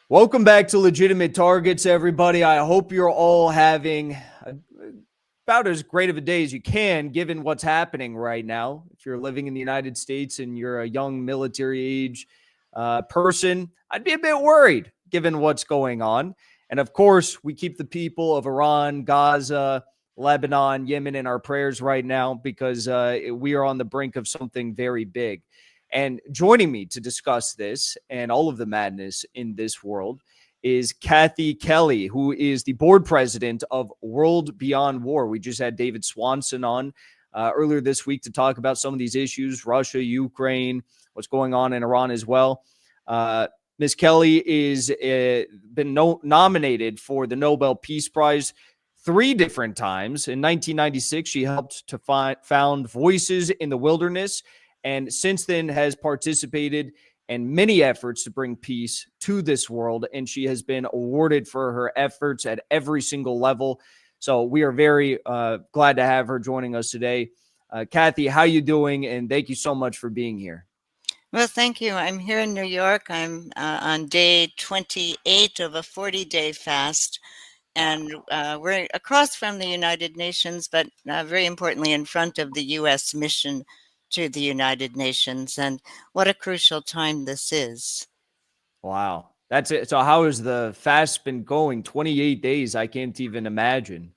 Welcome back to Legitimate Targets, everybody. I hope you're all having about as great of a day as you can, given what's happening right now. If you're living in the United States and you're a young military age person, I'd be a bit worried given what's going on. And of course, we keep the people of Iran, Gaza, Lebanon, Yemen in our prayers right now because we are on the brink of something very big. And joining me to discuss this and all of the madness in this world is Kathy Kelly, who is the board president of World Beyond War. We just had David Swanson on earlier this week to talk about some of these issues, Russia, Ukraine, what's going on in Iran as well. Ms. Kelly is been nominated for the Nobel Peace Prize 3 different times. In 1996, she helped to found Voices in the Wilderness, and since then has participated in many efforts to bring peace to this world, and she has been awarded for her efforts at every single level. So we are very glad to have her joining us today. Kathy, how you doing? And thank you so much for being here. Well, thank you. I'm here in New York. I'm on day 28 of a 40-day fast, and we're across from the United Nations, but very importantly in front of the U.S. mission to the United Nations. And what a crucial time this is. Wow. That's it. So how has the fast been going? 28 days. I can't even imagine.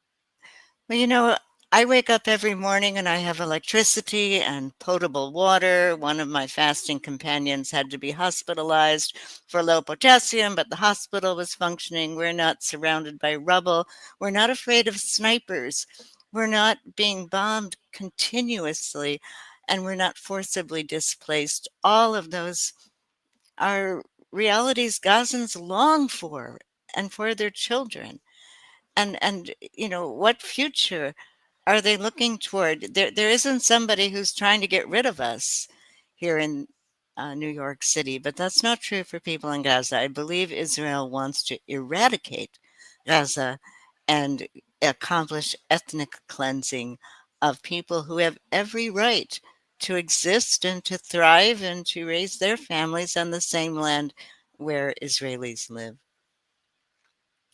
Well, I wake up every morning and I have electricity and potable water. One of my fasting companions had to be hospitalized for low potassium, but the hospital was functioning. We're not surrounded by rubble. We're not afraid of snipers. We're not being bombed continuously, and we're not forcibly displaced. All of those are realities Gazans long for and for their children. And what future are they looking toward? There isn't somebody who's trying to get rid of us here in New York City, but that's not true for people in Gaza. I believe Israel wants to eradicate Gaza and accomplish ethnic cleansing of people who have every right to exist and to thrive and to raise their families on the same land where Israelis live.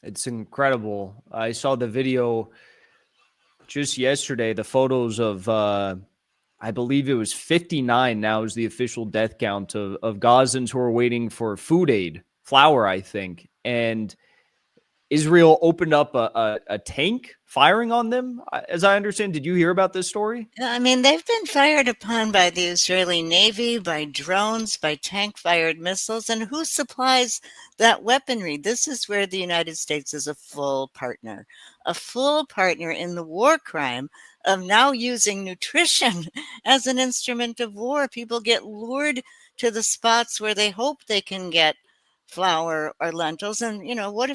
It's incredible. I saw the video just yesterday, the photos of I believe it was 59 now is the official death count of Gazans who are waiting for food aid, flour, I think. And Israel opened up a tank firing on them, as I understand. Did you hear about this story? I mean, they've been fired upon by the Israeli Navy, by drones, by tank-fired missiles, and who supplies that weaponry? This is where the United States is a full partner in the war crime of now using nutrition as an instrument of war. People get lured to the spots where they hope they can get flour or lentils, and what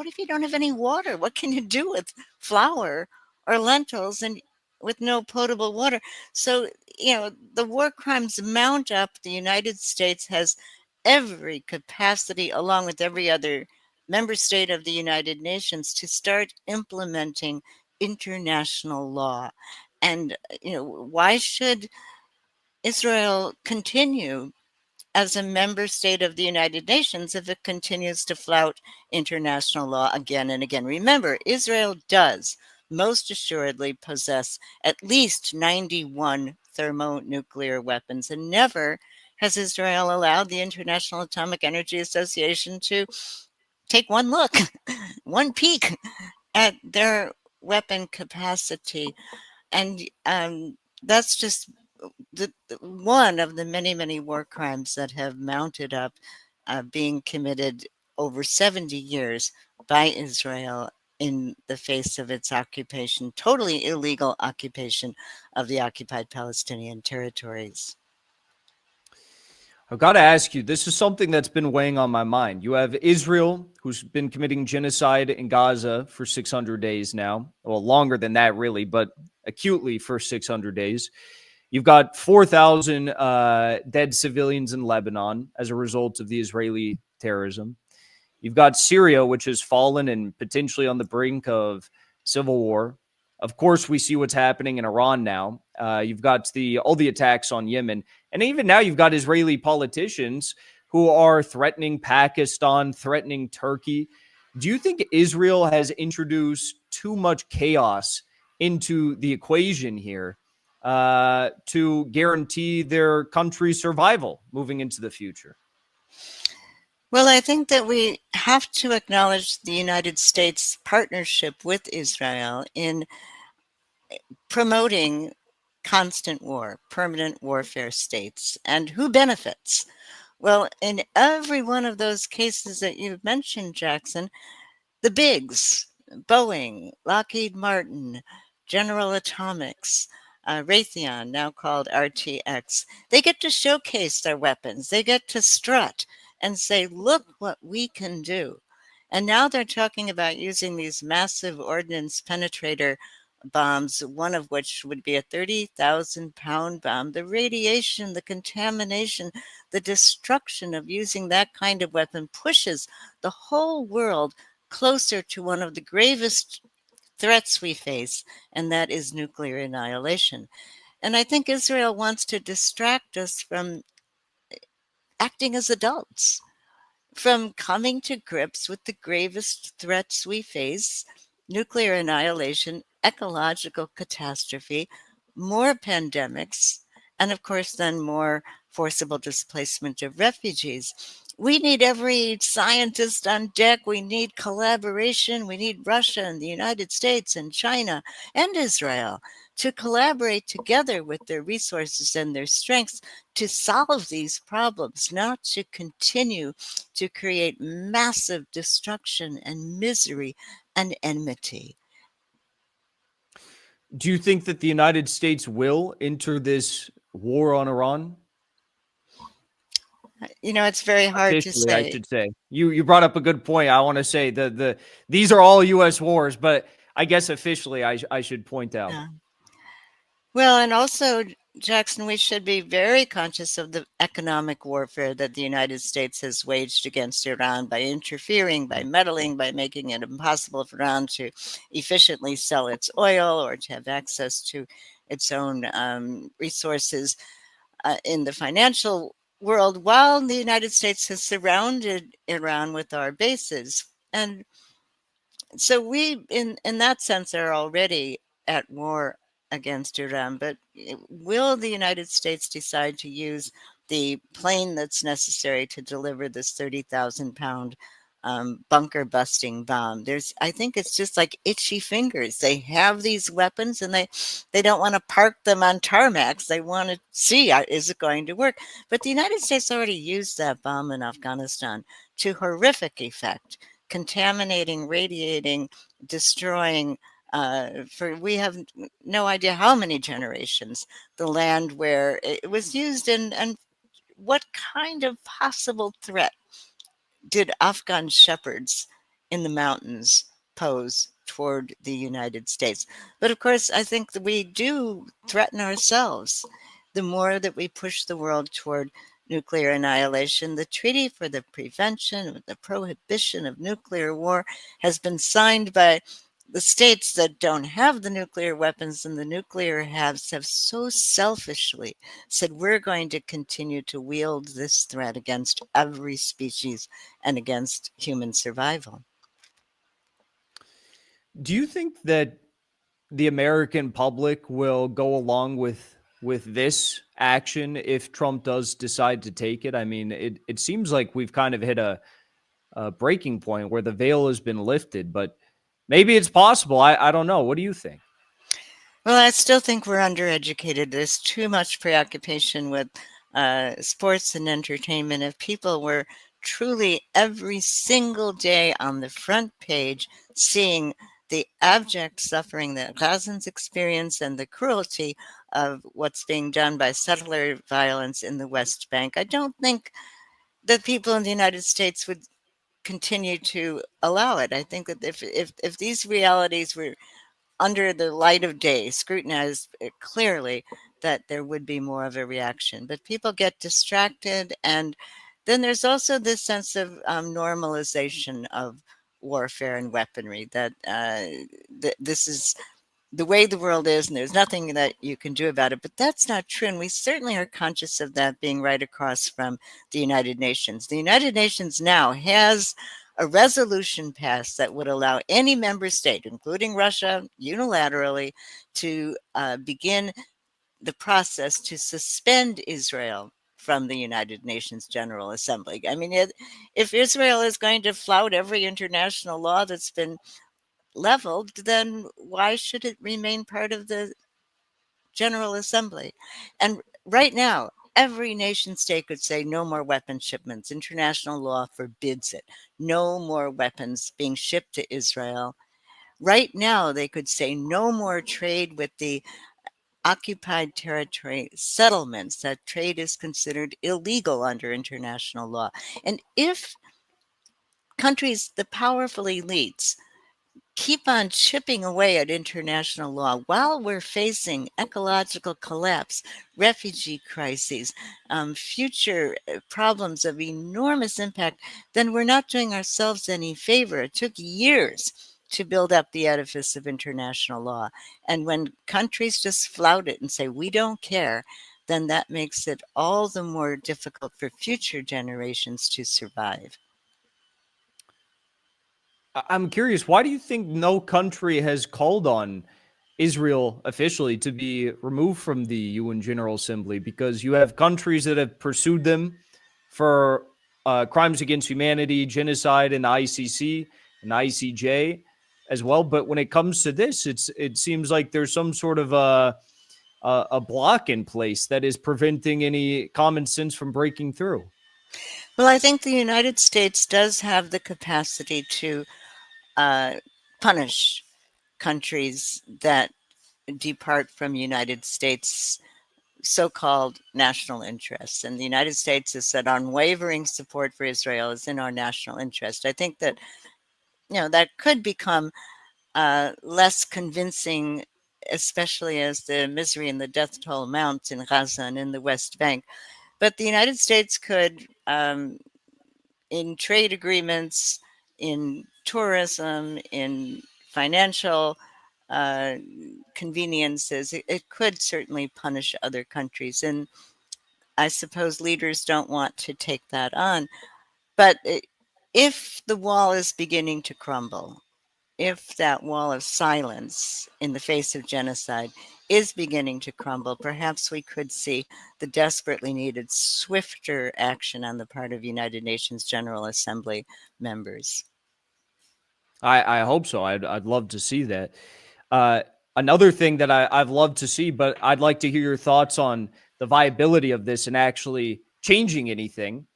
if you don't have any water? What can you do with flour or lentils and with no potable water? So, the war crimes mount up. The United States has every capacity, along with every other member state of the United Nations, to start implementing international law. And, why should Israel continue as a member state of the United Nations if it continues to flout international law again and again? Remember, Israel does most assuredly possess at least 91 thermonuclear weapons, and never has Israel allowed the International Atomic Energy Association to take one look, one peek at their weapon capacity. And that's just one of the many, many war crimes that have mounted up, being committed over 70 years by Israel in the face of its occupation, totally illegal occupation of the occupied Palestinian territories. I've got to ask you, this is something that's been weighing on my mind. You have Israel, who's been committing genocide in Gaza for 600 days now. Well, longer than that, really, but acutely for 600 days. You've got 4,000 dead civilians in Lebanon as a result of the Israeli terrorism. You've got Syria, which has fallen and potentially on the brink of civil war. Of course, we see what's happening in Iran now. You've got all the attacks on Yemen. And even now you've got Israeli politicians who are threatening Pakistan, threatening Turkey. Do you think Israel has introduced too much chaos into the equation here to guarantee their country's survival moving into the future? Well, I think that we have to acknowledge the United States' partnership with Israel in promoting constant war, permanent warfare states, and who benefits. Well, in every one of those cases that you've mentioned, Jackson, the bigs, Boeing, Lockheed Martin, General Atomics, Raytheon, now called RTX, they get to showcase their weapons. They get to strut and say, look what we can do. And now they're talking about using these massive ordnance penetrator bombs, one of which would be a 30,000-pound bomb. The radiation, the contamination, the destruction of using that kind of weapon pushes the whole world closer to one of the gravest threats we face, and that is nuclear annihilation. And I think Israel wants to distract us from acting as adults, from coming to grips with the gravest threats we face: nuclear annihilation, ecological catastrophe, more pandemics, and of course, then more forcible displacement of refugees. We need every scientist on deck. We need collaboration. We need Russia and the United States and China and Israel to collaborate together with their resources and their strengths to solve these problems, not to continue to create massive destruction and misery and enmity. Do you think that the United States will enter this war on Iran? It's very hard to Officially, I say. should say. You brought up a good point. I want to say these are all U.S. wars, but I guess officially I should point out. Yeah. Well, and also, Jackson, we should be very conscious of the economic warfare that the United States has waged against Iran by interfering, by meddling, by making it impossible for Iran to efficiently sell its oil or to have access to its own resources in the financial world, while the United States has surrounded Iran with our bases. And so we, in that sense, are already at war against Iran. But will the United States decide to use the plane that's necessary to deliver this 30,000-pound bunker busting bomb? I think it's just like itchy fingers. They have these weapons, and they don't want to park them on tarmacs. They want to see, is it going to work? But the United States already used that bomb in Afghanistan to horrific effect, contaminating, radiating, destroying, for we have no idea how many generations, the land where it was used. And what kind of possible threat did Afghan shepherds in the mountains pose toward the United States? But of course, I think that we do threaten ourselves the more that we push the world toward nuclear annihilation. The Treaty for the Prevention of the Prohibition of Nuclear War has been signed by the states that don't have the nuclear weapons, and the nuclear haves have so selfishly said, we're going to continue to wield this threat against every species and against human survival. Do you think that the American public will go along with this action if Trump does decide to take it? I mean, it seems like we've kind of hit a breaking point where the veil has been lifted, but maybe it's possible. I don't know. What do you think? Well, I still think we're undereducated. There's too much preoccupation with sports and entertainment. If people were truly every single day on the front page seeing the abject suffering that Gazans experience and the cruelty of what's being done by settler violence in the West Bank, I don't think that people in the United States would continue to allow it. I think that if these realities were under the light of day, scrutinized clearly, that there would be more of a reaction. But people get distracted. And then there's also this sense of normalization of warfare and weaponry, that this is the way the world is, and there's nothing that you can do about it. But that's not true. And we certainly are conscious of that being right across from the United Nations. The United Nations now has a resolution passed that would allow any member state, including Russia, unilaterally to begin the process to suspend Israel from the United Nations General Assembly. I mean, if Israel is going to flout every international law that's been leveled, then why should it remain part of the General Assembly? And right now, every nation state could say no more weapon shipments. International law forbids it. No more weapons being shipped to Israel. Right now, they could say no more trade with the occupied territory settlements. That trade is considered illegal under international law. And if countries, the powerful elites, keep on chipping away at international law while we're facing ecological collapse, refugee crises, future problems of enormous impact, then we're not doing ourselves any favor. It took years to build up the edifice of international law. And when countries just flout it and say, we don't care, then that makes it all the more difficult for future generations to survive. I'm curious, why do you think no country has called on Israel officially to be removed from the UN General Assembly? Because you have countries that have pursued them for crimes against humanity, genocide, in the ICC and ICJ as well. But when it comes to this, it seems like there's some sort of a block in place that is preventing any common sense from breaking through. Well, I think the United States does have the capacity to uh, punish countries that depart from United States so-called national interests. And the United States has said unwavering support for Israel is in our national interest. I think that, that could become less convincing, especially as the misery and the death toll mounts in Gaza and in the West Bank. But the United States could, in trade agreements, in tourism, in financial uh, conveniences, it could certainly punish other countries. And I suppose leaders don't want to take that on. But if the wall is beginning to crumble, if that wall of silence in the face of genocide is beginning to crumble, perhaps we could see the desperately needed swifter action on the part of United Nations General Assembly members. I hope so. I'd love to see that. Uh, Another thing that I've loved to see, but I'd like to hear your thoughts on the viability of this and actually changing anything,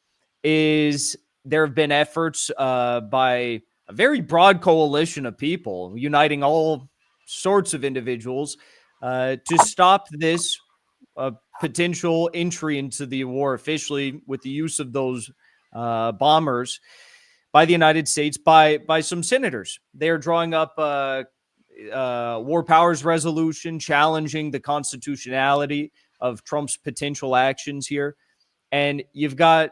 is there have been efforts by a very broad coalition of people uniting all sorts of individuals to stop this potential entry into the war officially with the use of those bombers by the United States by some senators. They are drawing up war powers resolution challenging the constitutionality of Trump's potential actions here. And you've got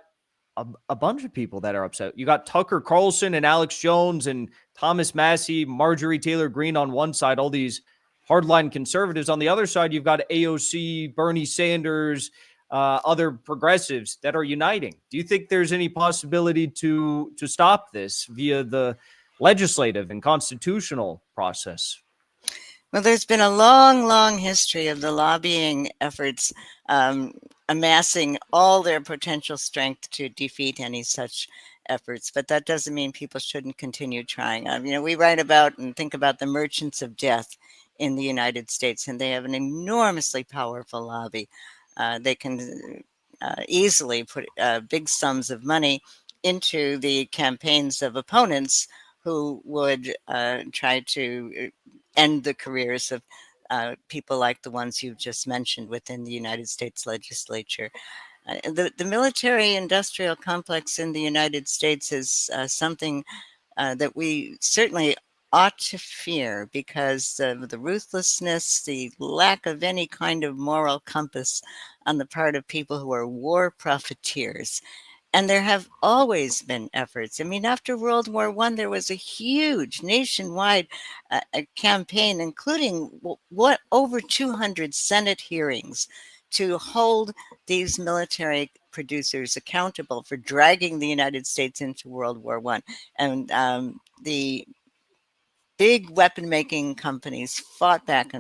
a bunch of people that are upset. You got Tucker Carlson and Alex Jones and Thomas Massey, Marjorie Taylor Greene on one side, all these hardline conservatives. On the other side, you've got AOC, Bernie Sanders, other progressives that are uniting. Do you think there's any possibility to stop this via the legislative and constitutional process? Well, there's been a long, long history of the lobbying efforts amassing all their potential strength to defeat any such efforts. But that doesn't mean people shouldn't continue trying. We write about and think about the merchants of death in the United States, and they have an enormously powerful lobby. They can easily put big sums of money into the campaigns of opponents who would try to end the careers of people like the ones you've just mentioned within the United States legislature. The military industrial complex in the United States is something that we certainly ought to fear because of the ruthlessness, the lack of any kind of moral compass on the part of people who are war profiteers. And there have always been efforts. I mean, after World War I, there was a huge nationwide campaign, including what over 200 Senate hearings to hold these military producers accountable for dragging the United States into World War I. And the big weapon making companies fought back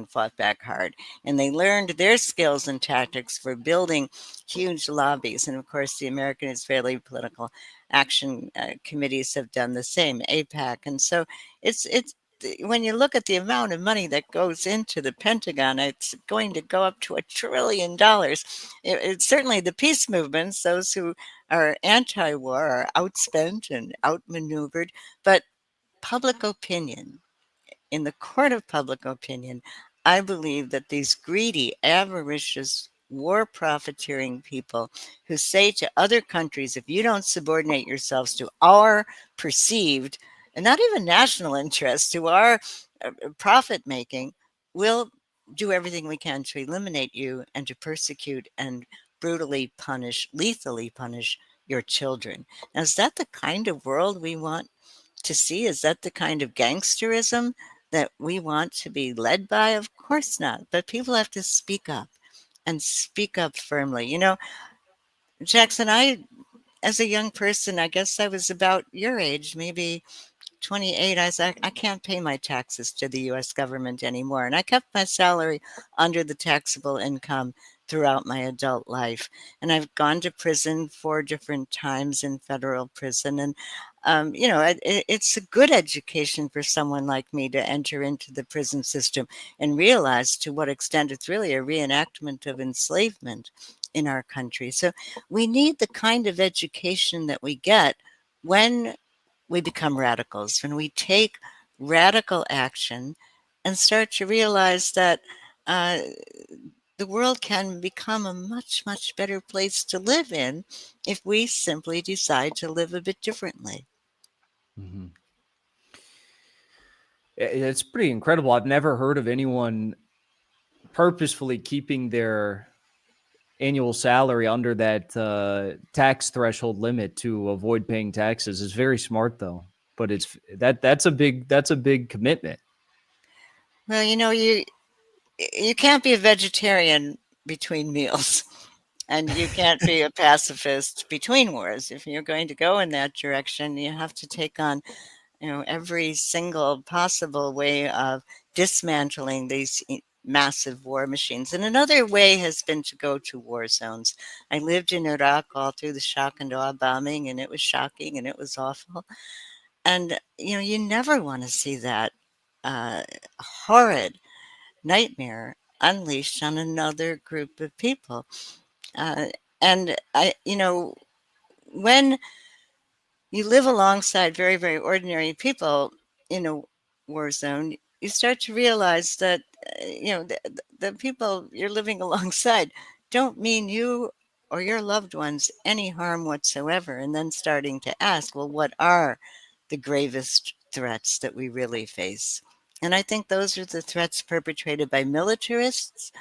hard, and they learned their skills and tactics for building huge lobbies. And of course, the American Israeli Political Action Committees have done the same, APAC. And so it's when you look at the amount of money that goes into the Pentagon, it's going to go up to $1 trillion. It's certainly the peace movements, those who are anti-war, are outspent and outmaneuvered, but public opinion, in the court of public opinion, I believe that these greedy, avaricious, war profiteering people who say to other countries, if you don't subordinate yourselves to our perceived, and not even national interests, to our profit making, will do everything we can to eliminate you and to persecute and brutally punish, lethally punish your children. Now, is that the kind of world we want to see? Is that the kind of gangsterism that we want to be led by? Of course not. But people have to speak up and speak up firmly. You know, Jackson, as a young person, I guess I was about your age, maybe 28. I said, I can't pay my taxes to the US government anymore. And I kept my salary under the taxable income throughout my adult life. And I've gone to prison 4 different times, in federal prison. And, it's a good education for someone like me to enter into the prison system and realize to what extent it's really a reenactment of enslavement in our country. So we need the kind of education that we get when we become radicals, when we take radical action and start to realize that uh, the world can become a much, much better place to live in if we simply decide to live a bit differently. Mm-hmm. It's pretty incredible. I've never heard of anyone purposefully keeping their annual salary under that tax threshold limit to avoid paying taxes. It's very smart, though. But that's a big commitment. Well, you can't be a vegetarian between meals. And you can't be a pacifist between wars. If you're going to go in that direction, you have to take on, every single possible way of dismantling these massive war machines. And another way has been to go to war zones. I lived in Iraq all through the shock and awe bombing, and it was shocking and it was awful. And, you never want to see that horrid nightmare unleashed on another group of people. Uh, and when you live alongside very, very ordinary people in a war zone, you start to realize that, the people you're living alongside don't mean you or your loved ones any harm whatsoever. And then starting to ask, well, what are the gravest threats that we really face? And I think those are the threats perpetrated by militarists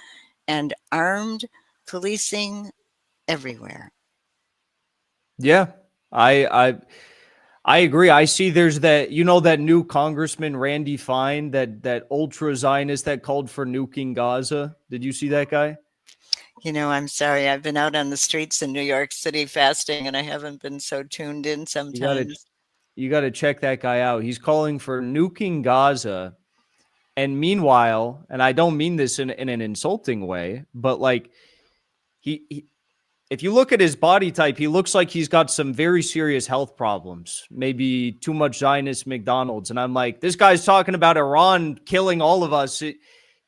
and armed policing everywhere. Yeah, I agree. I see there's that new Congressman Randy Fine, that ultra Zionist that called for nuking Gaza. Did you see that guy? I'm sorry. I've been out on the streets in New York City fasting, and I haven't been so tuned in You gotta sometimes. you gotta check that guy out. He's calling for nuking Gaza. And meanwhile, and I don't mean this in an insulting way, but like he if you look at his body type, he looks like he's got some very serious health problems, maybe too much Zionist McDonald's. And I'm like, this guy's talking about Iran killing all of us.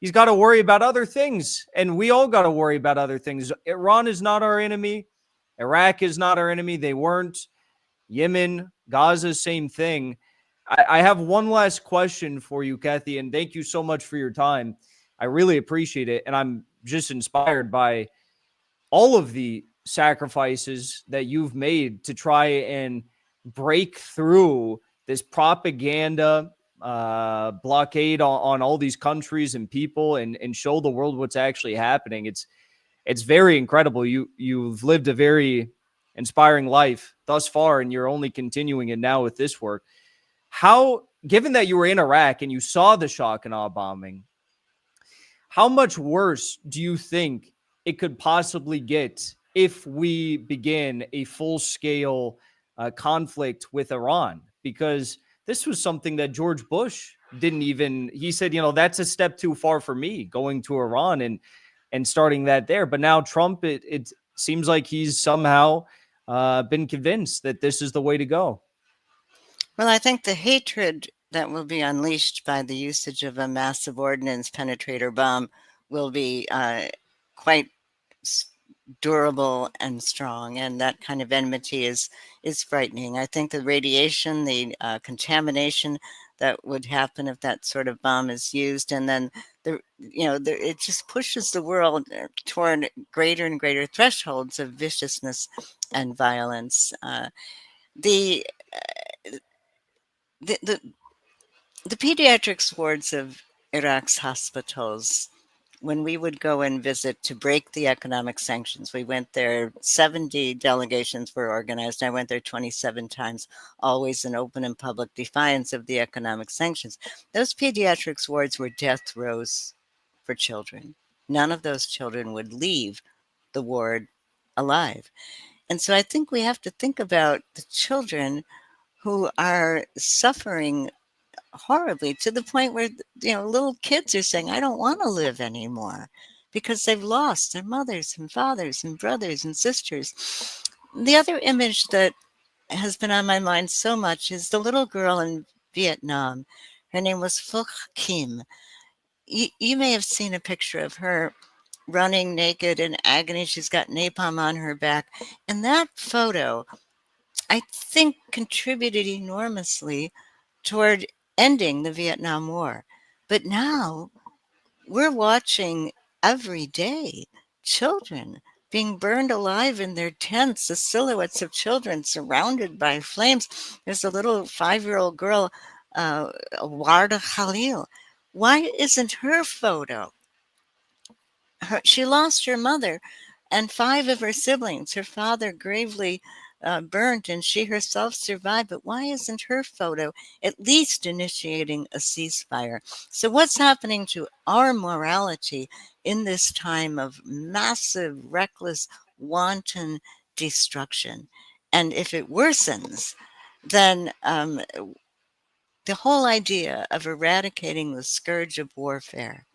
He's got to worry about other things. And we all got to worry about other things. Iran is not our enemy. Iraq is not our enemy. They weren't. Yemen, Gaza, same thing. I have one last question for you, Kathy, and thank you so much for your time. I really appreciate it. And I'm just inspired by all of the sacrifices that you've made to try and break through this propaganda blockade on all these countries and people, and show the world what's actually happening. It's very incredible. You've lived a very inspiring life thus far, and you're only continuing it now with this work. How, given that you were in Iraq and you saw the shock and awe bombing, how much worse do you think it could possibly get if we begin a full-scale conflict with Iran? Because this was something that George Bush didn't even, he said, that's a step too far for me, going to Iran and starting that there. But now Trump, it seems like he's somehow been convinced that this is the way to go. Well, I think the hatred that will be unleashed by the usage of a massive ordnance penetrator bomb will be quite durable and strong, and that kind of enmity is frightening. I think the radiation, the contamination that would happen if that sort of bomb is used, and then it just pushes the world toward greater and greater thresholds of viciousness and violence. The the pediatrics wards of Iraq's hospitals, when we would go and visit to break the economic sanctions, we went there, 70 delegations were organized. I went there 27 times, always in open and public defiance of the economic sanctions. Those pediatrics wards were death rows for children. None of those children would leave the ward alive. And so I think we have to think about the children who are suffering horribly, to the point where little kids are saying, I don't want to live anymore, because they've lost their mothers and fathers and brothers and sisters. The other image that has been on my mind so much is the little girl in Vietnam. Her name was Phuc Kim. You may have seen a picture of her running naked in agony. She's got napalm on her back, and that photo, I think, contributed enormously toward ending the Vietnam War. But now we're watching every day children being burned alive in their tents, the silhouettes of children surrounded by flames. There's a little 5-year-old girl, Warda Khalil. Why isn't her photo? She lost her mother and 5 of her siblings. Her father gravely burnt, and she herself survived. But why isn't her photo at least initiating a ceasefire? So what's happening to our morality in this time of massive, reckless, wanton destruction? And if it worsens, then the whole idea of eradicating the scourge of warfare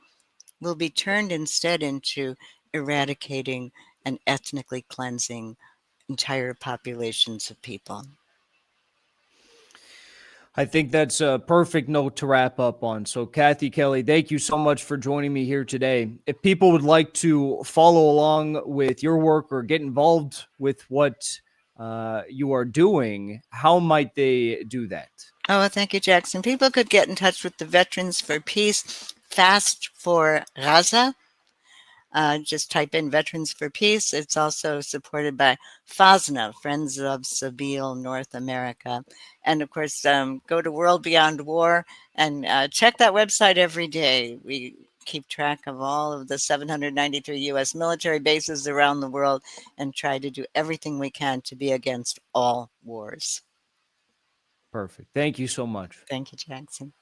will be turned instead into eradicating and ethnically cleansing entire populations of people. I think that's a perfect note to wrap up on. So, Kathy Kelly, thank you so much for joining me here today. If people would like to follow along with your work or get involved with what you are doing, how might they do that? Oh, thank you, Jackson. People could get in touch with the Veterans for Peace Fast for Gaza. Just type in Veterans for Peace. It's also supported by FASNA, Friends of Sabeel North America. And of course, go to World Beyond War and check that website every day. We keep track of all of the 793 U.S. military bases around the world and try to do everything we can to be against all wars. Perfect. Thank you so much. Thank you, Jackson.